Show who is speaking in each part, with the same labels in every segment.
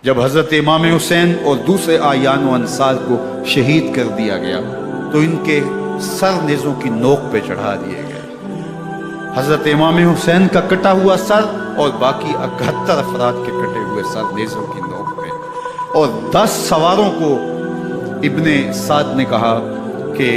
Speaker 1: جب حضرت امام حسین اور دوسرے آیان و انصار کو شہید کر دیا گیا تو ان کے سر نیزوں کی نوک پہ چڑھا دیے گئے۔ حضرت امام حسین کا کٹا ہوا سر اور باقی 71 افراد کے کٹے ہوئے سر نیزوں کی نوک پہ، اور 10 سواروں کو ابن سعد نے کہا کہ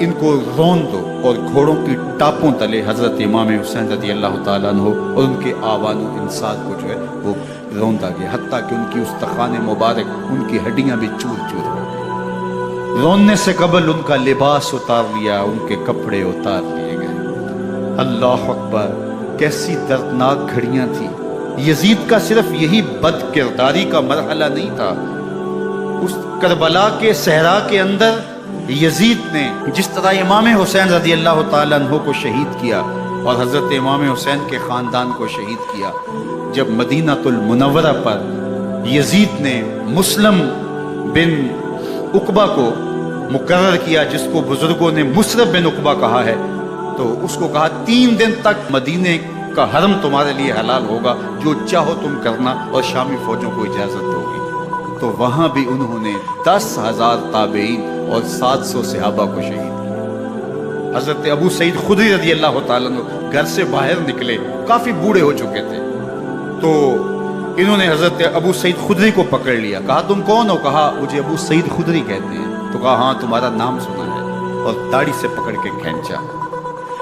Speaker 1: ان کو رون دو، اور گھوڑوں کی ٹاپوں تلے حضرت امام حسین رضی اللہ تعالیٰ عنہ اور ان کے آوان و انصار کو جو ہے وہ روندا گیا، حتیٰ کہ ان کی استخوان مبارک، ان کی ہڈیاں بھی چور چور ہو گئی۔ روننے سے قبل ان کا لباس اتار لیا، ان کے کپڑے اتار لیے گئے۔ اللہ اکبر، کیسی دردناک گھڑیاں تھیں۔ یزید کا صرف یہی بد کرداری کا مرحلہ نہیں تھا، اس کربلا کے صحرا کے اندر یزید نے جس طرح امام حسین رضی اللہ تعالیٰ عنہ کو شہید کیا اور حضرت امام حسین کے خاندان کو شہید کیا، جب مدینہ المنورہ پر یزید نے مسلم بن عقبہ کو مقرر کیا، جس کو بزرگوں نے مصرف بن عقبہ کہا ہے، تو اس کو کہا 3 دن تک مدینے کا حرم تمہارے لیے حلال ہوگا، جو چاہو تم کرنا، اور شامی فوجوں کو اجازت ہوگی۔ تو وہاں بھی انہوں نے 10,000 تابعین اور 700 صحابہ کو شہید کیا۔ حضرت ابو سعید خدری رضی اللہ تعالیٰ عنہ گھر سے باہر نکلے، کافی بوڑھے ہو چکے تھے، تو انہوں نے حضرت ابو سعید خدری کو پکڑ لیا، کہا تم کون ہو؟ کہا مجھے ابو سعید خدری کہتے ہیں۔ تو کہا ہاں تمہارا نام سنا ہے، اور داڑھی سے پکڑ کے کھینچا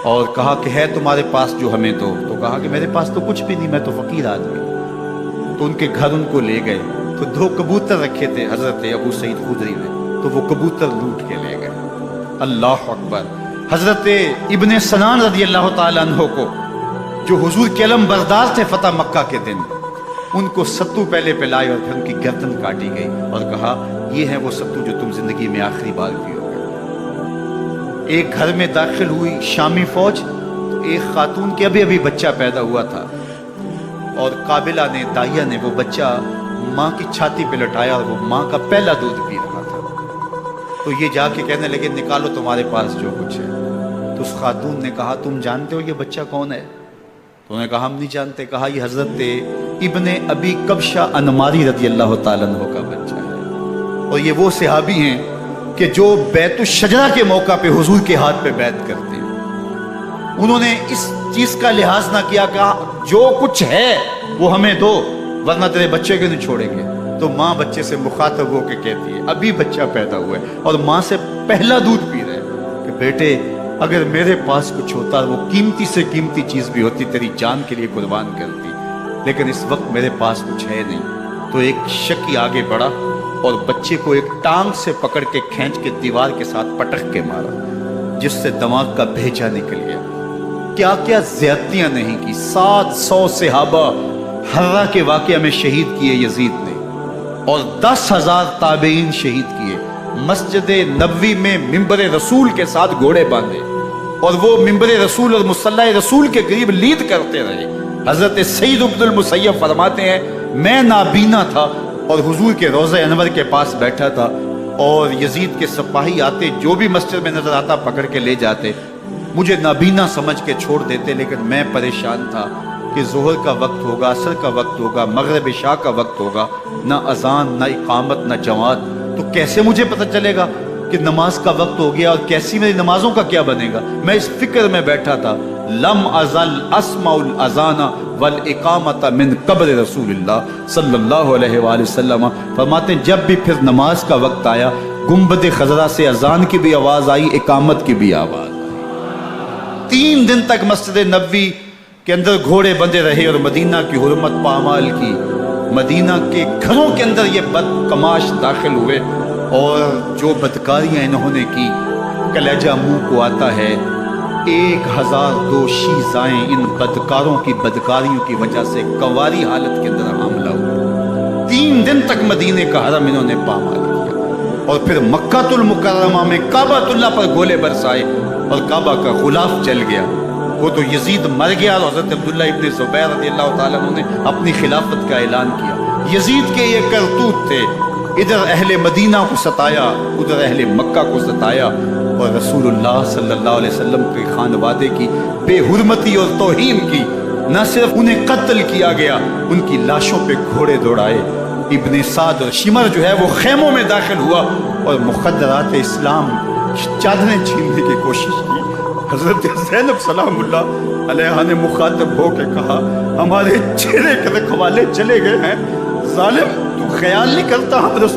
Speaker 1: اور کہا کہ ہے تمہارے پاس جو ہمیں دو؟ تو کہا کہ میرے پاس تو کچھ بھی نہیں، میں تو فقیر آدمی ہوں۔ تو ان کے گھر ان کو لے گئے، تو 2 کبوتر رکھے تھے حضرت ابو سعید خدری نے، تو وہ کبوتر لوٹ کے لے گئے۔ اللہ اکبر۔ حضرت ابن سنان رضی اللہ تعالیٰ عنہ کو، جو حضور کے علم بردار تھے فتح مکہ کے دن، ان کو ستو پہلے پلائے اور پھر ان کی گردن کاٹی گئی اور کہا یہ ہے وہ ستو جو تم زندگی میں آخری بار پیو گے۔ ایک گھر میں داخل ہوئی شامی فوج، تو ایک خاتون کے ابھی بچہ پیدا ہوا تھا، اور قابلہ نے، دائیا نے، وہ بچہ ماں کی چھاتی پہ لٹایا اور وہ ماں کا پہلا دودھ پی رہا تھا۔ تو یہ جا کے کہنے لگے نکالو تمہارے پاس جو کچھ ہے۔ تو اس خاتون نے کہا تم جانتے ہو یہ بچہ کون ہے؟ تو انہوں نے کہا ہم نہیں جانتے۔ کہا یہ حضرت ابن ابی کبشہ انماری رضی اللہ تعالیٰ عنہ کا بچہ ہے، اور یہ وہ صحابی ہیں کہ جو بیت الشجرہ کے موقع پہ حضور کے ہاتھ پہ بیعت کرتے ہیں۔ انہوں نے اس چیز کا لحاظ نہ کیا، کہا جو کچھ ہے وہ ہمیں دو، ورنہ تیرے بچے کو نہیں چھوڑیں گے۔ تو ماں بچے سے مخاطب ہو کے کہتی ہے، ابھی بچہ پیدا ہوا ہے اور ماں سے پہلا دودھ پی رہے ہیں، کہ بیٹے اگر میرے پاس کچھ ہوتا، وہ قیمتی سے قیمتی چیز بھی ہوتی، تیری جان کے لیے قربان کرتی، لیکن اس وقت میرے پاس کچھ ہے نہیں۔ تو ایک شکی آگے بڑھا اور بچے کو ایک ٹانگ سے پکڑ کے کھینچ کے دیوار کے ساتھ پٹک کے مارا، جس سے دماغ کا بھیجا نکل گیا۔ کیا کیا زیادتیاں نہیں کی۔ 700 صحابہ حرہ کے واقعہ میں شہید کیے یزید نے، اور 10,000 تابعین شہید کیے۔ مسجد نبوی میں ممبر رسول کے ساتھ گھوڑے باندھے، اور وہ ممبر رسول اور مصلی رسول کے قریب لید کرتے رہے۔ حضرت سعید بن المسیب فرماتے ہیں میں نابینا تھا اور حضور کے روضہ انور کے پاس بیٹھا تھا، اور یزید کے سپاہی آتے، جو بھی مسجد میں نظر آتا پکڑ کے لے جاتے، مجھے نابینا سمجھ کے چھوڑ دیتے، لیکن میں پریشان تھا کہ ظہر کا وقت ہوگا، عصر کا وقت ہوگا، مغرب عشاء کا وقت ہوگا، نہ اذان نہ اقامت نہ جماعت، تو کیسے مجھے پتہ چلے گا کہ نماز کا وقت ہو گیا، اور کیسی میری نمازوں کا کیا بنے گا؟ میں اس فکر میں بیٹھا تھا۔ لم ازل اسمع الاذان والاقامت من قبر رسول اللہ صلی اللہ علیہ وآلہ وسلم۔ فرماتے ہیں جب بھی پھر نماز کا وقت آیا، گنبد خضرا سے اذان کی بھی آواز آئی، اقامت کی بھی آواز آئی۔ 3 دن تک مسجد نبوی کے اندر گھوڑے بندے رہے، اور مدینہ کی حرمت پامال کی۔ مدینہ کے گھروں کے اندر یہ بدکماش داخل ہوئے، اور جو بدکاریاں انہوں نے کی، کلیجہ منہ کو آتا ہے۔ 1002 شیزائیں ان بدکاروں کی بدکاریوں کی وجہ سے کنواری حالت کے اندر حاملہ ہوئے۔ 3 دن تک مدینے کا حرم انہوں نے پامال کیا، اور پھر مکہ المکرمہ میں کعبہ اللہ پر گولے برسائے، اور کعبہ کا غلاف جل گیا۔ وہ تو یزید مر گیا، اور حضرت عبداللہ ابن زبیر رضی اللہ تعالیٰ عنہ نے اپنی خلافت کا اعلان کیا۔ یزید کے یہ کرتوت تھے، ادھر اہل مدینہ کو ستایا، ادھر اہل مکہ کو ستایا، اور رسول اللہ صلی اللہ علیہ وسلم کے خانوادے کی بے حرمتی اور توہین کی، نہ صرف انہیں قتل کیا گیا، ان کی لاشوں پہ گھوڑے دوڑائے۔ ابن سعد اور شمر جو ہے وہ خیموں میں داخل ہوا اور مخدرات اسلام چادریں چھیننے کی کوشش کی۔ حضرت زینب سلام اللہ علیہا نے مخاطب ہو کے کہا ہمارے چہرے کے رکھوالے چلے گئے ہیں، ظالم تو خیال نہیں کرتا ہم رسول